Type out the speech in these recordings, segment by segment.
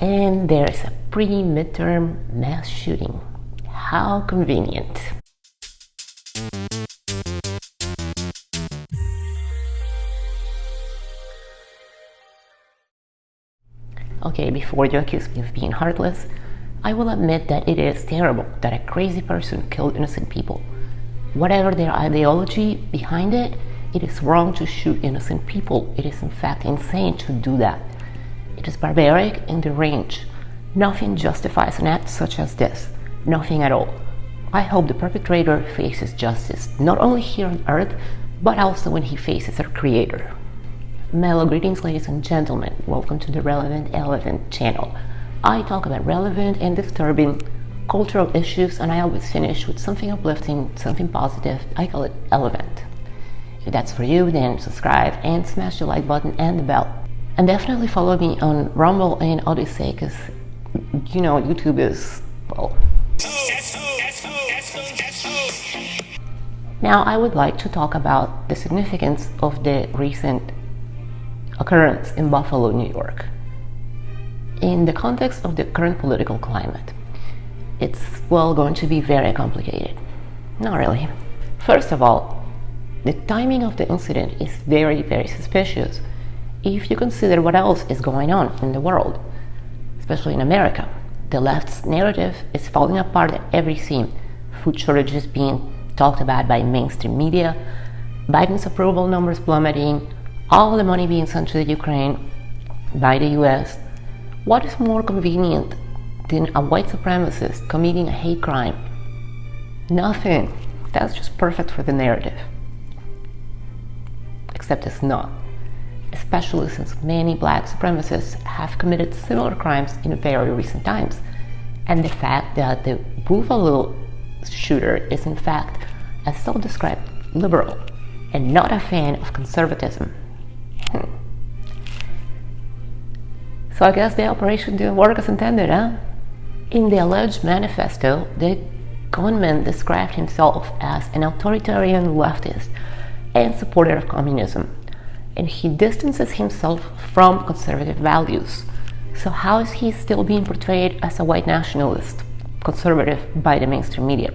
And there is a pre-midterm mass shooting. How convenient. Okay, before you accuse me of being heartless, I will admit that it is terrible that a crazy person killed innocent people. Whatever their ideology behind it, it is wrong to shoot innocent people. It is in fact insane to do that. It is barbaric and deranged. Nothing justifies an act such as this. Nothing at all. I hope the perpetrator faces justice, not only here on Earth, but also when he faces our Creator. Mellow greetings, ladies and gentlemen. Welcome to the Relevant Elevant channel. I talk about relevant and disturbing cultural issues, and I always finish with something uplifting, something positive. I call it Elevant. If that's for you, then subscribe and smash the like button and the bell. And definitely follow me on Rumble and Odyssey, because you know YouTube is, well. Now I would like to talk about the significance of the recent occurrence in Buffalo, New York. In the context of the current political climate, it's, well, going to be very complicated. Not really. First of all, the timing of the incident is very, very suspicious if you consider what else is going on in the world, especially in America. The left's narrative is falling apart at every seam. Food shortages being talked about by mainstream media, Biden's approval numbers plummeting, all the money being sent to the Ukraine by the US. What is more convenient than a white supremacist committing a hate crime? Nothing. That's just perfect for the narrative. Except it's not. Especially since many black supremacists have committed similar crimes in very recent times. And the fact that the Buffalo shooter is in fact a self-described liberal and not a fan of conservatism. So I guess the operation didn't work as intended, huh? In the alleged manifesto, the gunman described himself as an authoritarian leftist and supporter of communism, and he distances himself from conservative values. So how is he still being portrayed as a white nationalist, conservative by the mainstream media?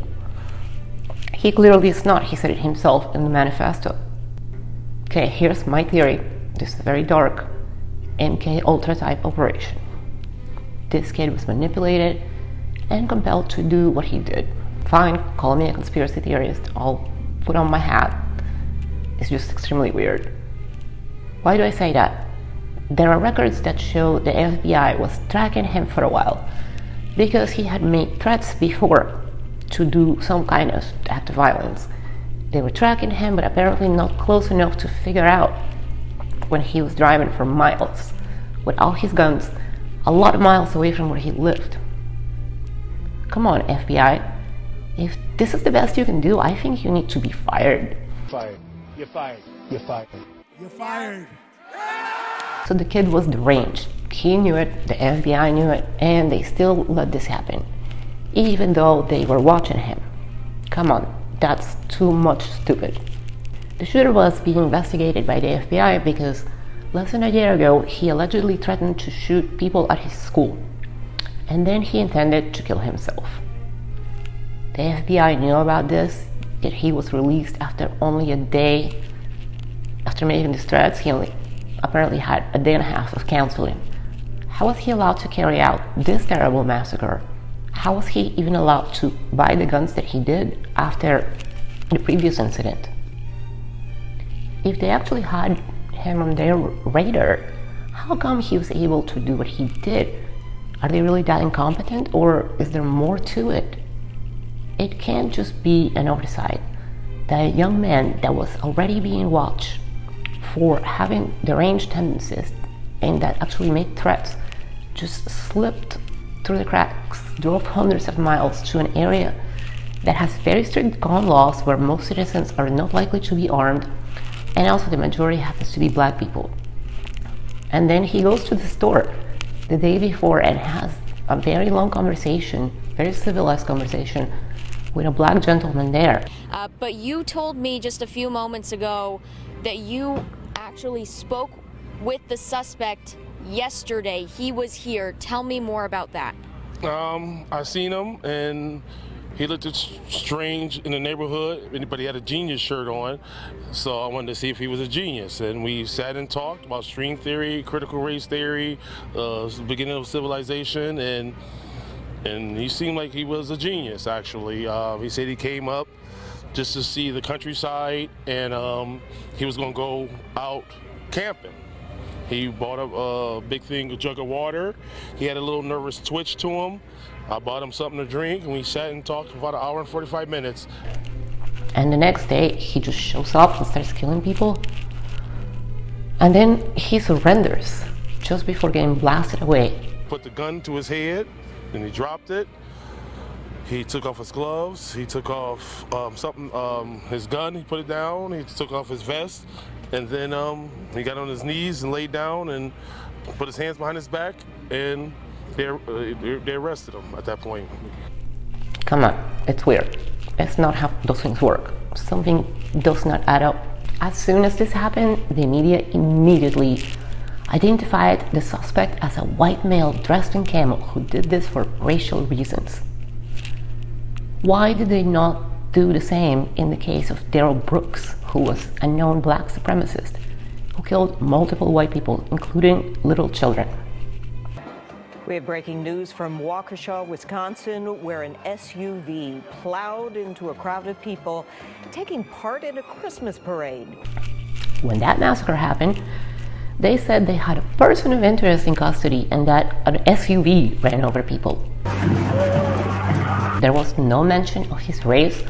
He clearly is not. He said it himself in the manifesto. Okay, here's my theory. This is very dark. MK Ultra type operation. This kid was manipulated and compelled to do what he did. Fine, call me a conspiracy theorist. I'll put on my hat. It's just extremely weird. Why do I say that? There are records that show the FBI was tracking him for a while because he had made threats before to do some kind of act of violence. They were tracking him, but apparently not close enough to figure out when he was driving for miles with all his guns a lot of miles away from where he lived. Come on, FBI. If this is the best you can do, I think you need to be fired. Fired. You're fired. You're fired. You're fired. So the kid was deranged. He knew it, the FBI knew it, and they still let this happen, even though they were watching him. Come on, that's too much stupid. The shooter was being investigated by the FBI because less than a year ago, he allegedly threatened to shoot people at his school, and then he intended to kill himself. The FBI knew about this, yet he was released after only a day. After making these threats, he only apparently had a day and a half of counseling. How was he allowed to carry out this terrible massacre? How was he even allowed to buy the guns that he did after the previous incident? If they actually had him on their radar, how come he was able to do what he did? Are they really that incompetent, or is there more to it? It can't just be an oversight that a young man that was already being watched for having deranged tendencies and that actually made threats just slipped through the cracks, drove hundreds of miles to an area that has very strict gun laws where most citizens are not likely to be armed, and also the majority happens to be black people. And then he goes to the store the day before and has a very long conversation, very civilized conversation with a black gentleman there. But you told me just a few moments ago that you actually spoke with the suspect yesterday. He was here. Tell me more about that. I seen him, and he looked strange in the neighborhood, but he had a genius shirt on, so I wanted to see if he was a genius. And we sat and talked about string theory, critical race theory, beginning of civilization, and he seemed like he was a genius, actually. He said he came up just to see the countryside, and he was going to go out camping. He bought a big jug of water. He had a little nervous twitch to him. I bought him something to drink, and we sat and talked for about an hour and 45 minutes. And the next day, he just shows up and starts killing people. And then he surrenders just before getting blasted away. Put the gun to his head, and he dropped it. He took off his gloves. He took off his gun. He put it down. He took off his vest. And then he got on his knees and laid down and put his hands behind his back, and they arrested him at that point. Come on, it's weird. It's not how those things work. Something does not add up. As soon as this happened, the media immediately identified the suspect as a white male dressed in camo who did this for racial reasons. Why did they not do the same in the case of Darrell Brooks, who was a known black supremacist who killed multiple white people, including little children? We have breaking news from Waukesha, Wisconsin, where an SUV plowed into a crowd of people taking part in a Christmas parade. When that massacre happened, they said they had a person of interest in custody and that an SUV ran over people. There was no mention of his race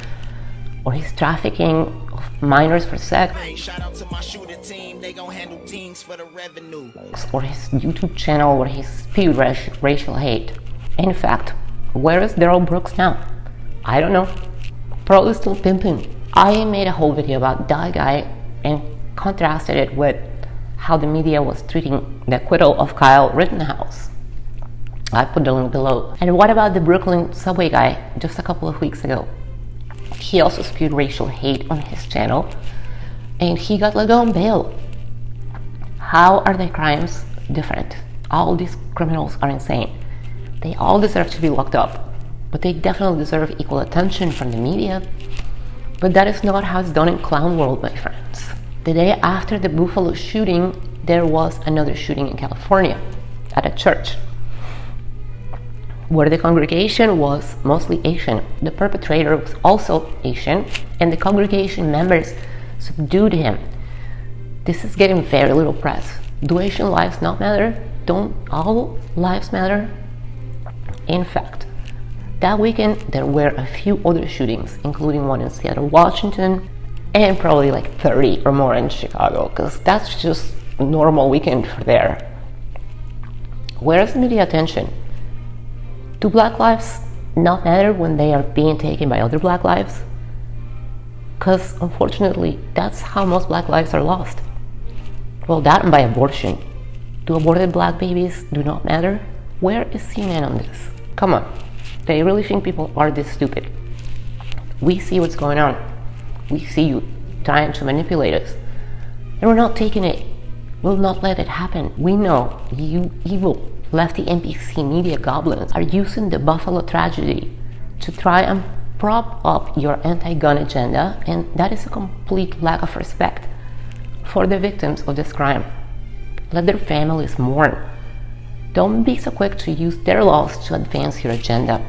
or his trafficking of minors for sex, Shout out to my shooting team, they gon' handle teams for the revenue. or his YouTube channel where he spewed racial hate. In fact, where is Darrell Brooks now? I don't know. Probably still pimping. I made a whole video about that guy and contrasted it with how the media was treating the acquittal of Kyle Rittenhouse. I put the link below. And what about the Brooklyn subway guy just a couple of weeks ago? He also spewed racial hate on his channel, and he got let go on bail. How are their crimes different? All these criminals are insane. They all deserve to be locked up, but they definitely deserve equal attention from the media. But that is not how it's done in clown world, my friends. The day after the Buffalo shooting, there was another shooting in California at a church, where the congregation was mostly Asian. The perpetrator was also Asian, and the congregation members subdued him. This is getting very little press. Do Asian lives not matter? Don't all lives matter? In fact, that weekend there were a few other shootings, including one in Seattle, Washington, and probably like 30 or more in Chicago, because that's just a normal weekend for there. Where's the media attention? Do black lives not matter when they are being taken by other black lives? Because unfortunately, that's how most black lives are lost. Well, that and by abortion. Do aborted black babies do not matter? Where is CNN on this? Come on, they really think people are this stupid? We see what's going on. We see you trying to manipulate us. And we're not taking it. We'll not let it happen. We know you evil lefty NPC media goblins are using the Buffalo tragedy to try and prop up your anti-gun agenda, and that is a complete lack of respect for the victims of this crime. Let their families mourn. Don't be so quick to use their laws to advance your agenda.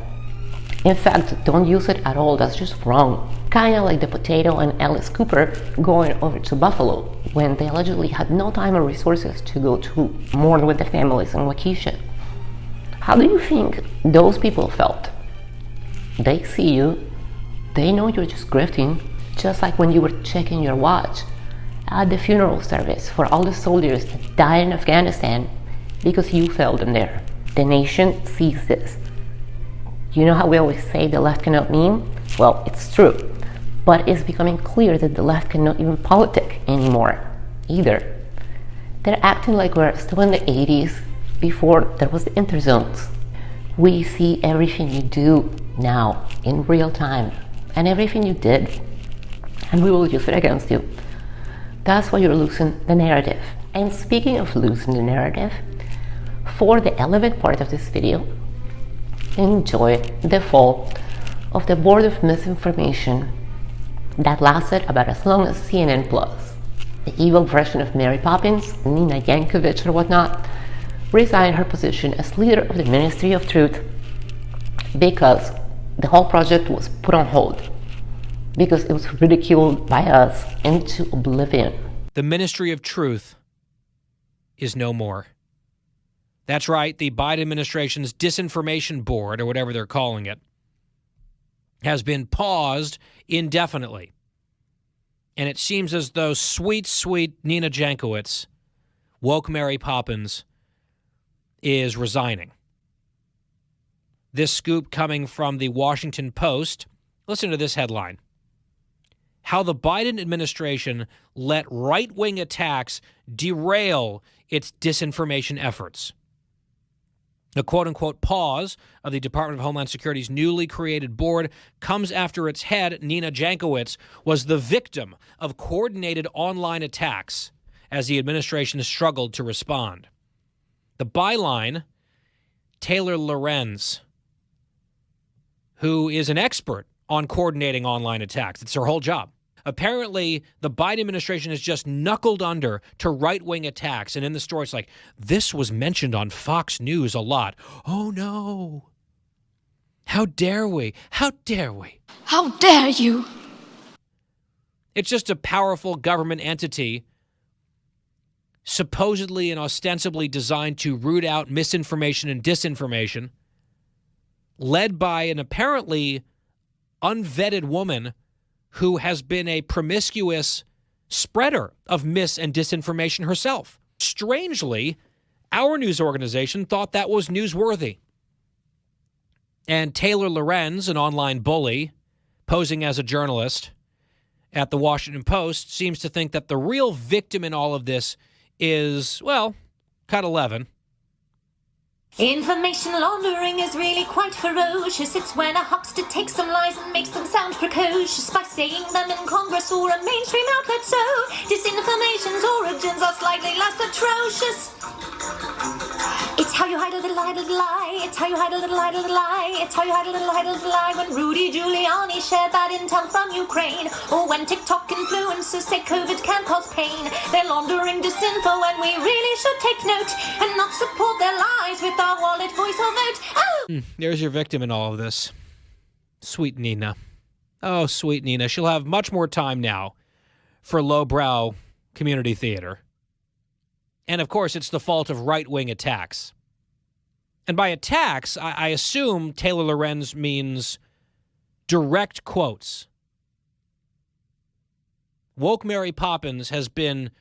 In fact, don't use it at all. That's just wrong. Kinda like the Potato and Alice Cooper going over to Buffalo when they allegedly had no time or resources to go to mourn with the families in Waukesha. How do you think those people felt? They see you, they know you're just grifting, just like when you were checking your watch at the funeral service for all the soldiers that died in Afghanistan because you failed them there. The nation sees this. You know how we always say the left cannot meme? Well, it's true, but it's becoming clear that the left cannot even politic anymore either. They're acting like we're still in the 80s before there was the interzones. We see everything you do now in real time and everything you did, and we will use it against you. That's why you're losing the narrative. And speaking of losing the narrative, For the Elevant part of this video, enjoy the fall of the board of misinformation that lasted about as long as CNN Plus. The evil version of Mary Poppins, Nina Yankovic or whatnot, resigned her position as leader of the Ministry of Truth because the whole project was put on hold, because it was ridiculed by us into oblivion. The Ministry of Truth is no more. That's right, the Biden administration's disinformation board, or whatever they're calling it, has been paused indefinitely. And it seems as though sweet, sweet Nina Jankowicz, woke Mary Poppins, is resigning. This scoop coming from the Washington Post. Listen to this headline. How the Biden administration let right-wing attacks derail its disinformation efforts. The quote-unquote pause of the Department of Homeland Security's newly created board comes after its head, Nina Jankowicz, was the victim of coordinated online attacks as the administration struggled to respond. The byline, Taylor Lorenz, who is an expert on coordinating online attacks. It's her whole job. Apparently, the Biden administration has just knuckled under to right-wing attacks. And in the story, it's like, this was mentioned on Fox News a lot. Oh, no. How dare we? How dare we? How dare you? It's just a powerful government entity supposedly and ostensibly designed to root out misinformation and disinformation, led by an apparently unvetted woman who has been a promiscuous spreader of mis and disinformation herself. Strangely, our news organization thought that was newsworthy. And Taylor Lorenz, an online bully, posing as a journalist at the Washington Post, seems to think that the real victim in all of this is, well, cut 11. Information laundering is really quite ferocious. It's when a huckster takes some lies and makes them sound precocious by saying them in Congress or a mainstream outlet. So disinformation's origins are slightly less atrocious. It's how you hide a little lie, little lie. It's how you hide a little lie, little lie. It's how you hide a little lie, little lie. When Rudy Giuliani shared bad intel from Ukraine, or when TikTok influencers say COVID can cause pain. They're laundering disinfo and we really should take note and not support their lies with our wallet, voice, or vote. Oh! There's your victim in all of this. Sweet Nina. Oh, sweet Nina. She'll have much more time now for lowbrow community theater. And, of course, it's the fault of right-wing attacks. And by attacks, I assume Taylor Lorenz means direct quotes. Woke Mary Poppins has been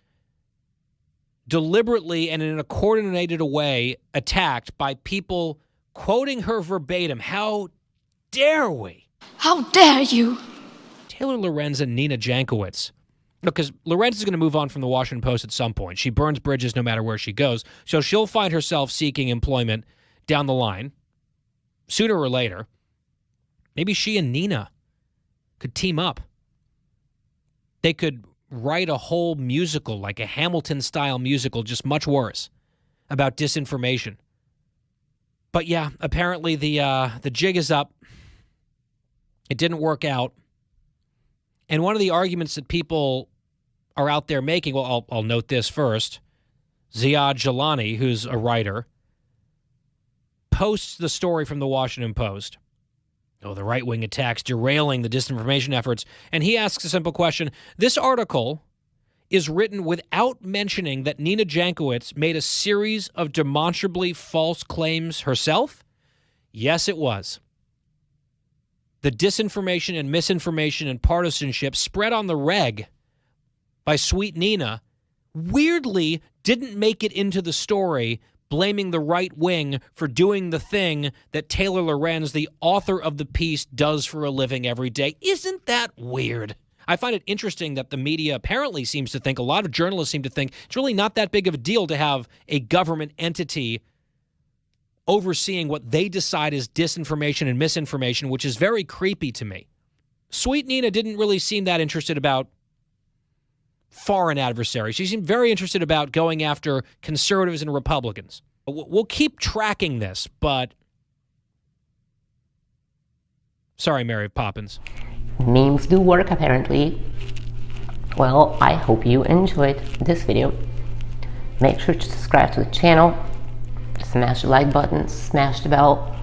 deliberately and in a coordinated way attacked by people quoting her verbatim. How dare we? How dare you? Taylor Lorenz and Nina Jankowicz. Because Lorenz is going to move on from the Washington Post at some point. She burns bridges no matter where she goes. So she'll find herself seeking employment down the line, sooner or later. Maybe she and Nina could team up. They could write a whole musical, like a Hamilton-style musical, just much worse, about disinformation. But yeah, apparently the jig is up. It didn't work out. And one of the arguments that people are out there making, well, I'll note this first. Ziad Jalani, who's a writer, posts the story from the Washington Post. Oh, the right-wing attacks derailing the disinformation efforts. And he asks a simple question. This article is written without mentioning that Nina Jankowicz made a series of demonstrably false claims herself? Yes, it was. The disinformation and misinformation and partisanship spread on the reg by Sweet Nina weirdly didn't make it into the story, blaming the right wing for doing the thing that Taylor Lorenz, the author of the piece, does for a living every day. Isn't that weird? I find it interesting that the media apparently seems to think, a lot of journalists seem to think, it's really not that big of a deal to have a government entity overseeing what they decide is disinformation and misinformation, which is very creepy to me. Sweet Nina didn't really seem that interested about foreign adversaries. She seemed very interested about going after conservatives and Republicans. We'll keep tracking this, but... Sorry, Mary Poppins. Memes do work, apparently. Well, I hope you enjoyed this video. Make sure to subscribe to the channel, smash the like button, smash the bell,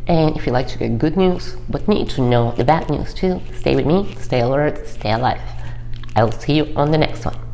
and if you like to get good news, but need to know the bad news too, stay with me, stay alert, stay alive. I will see you on the next one.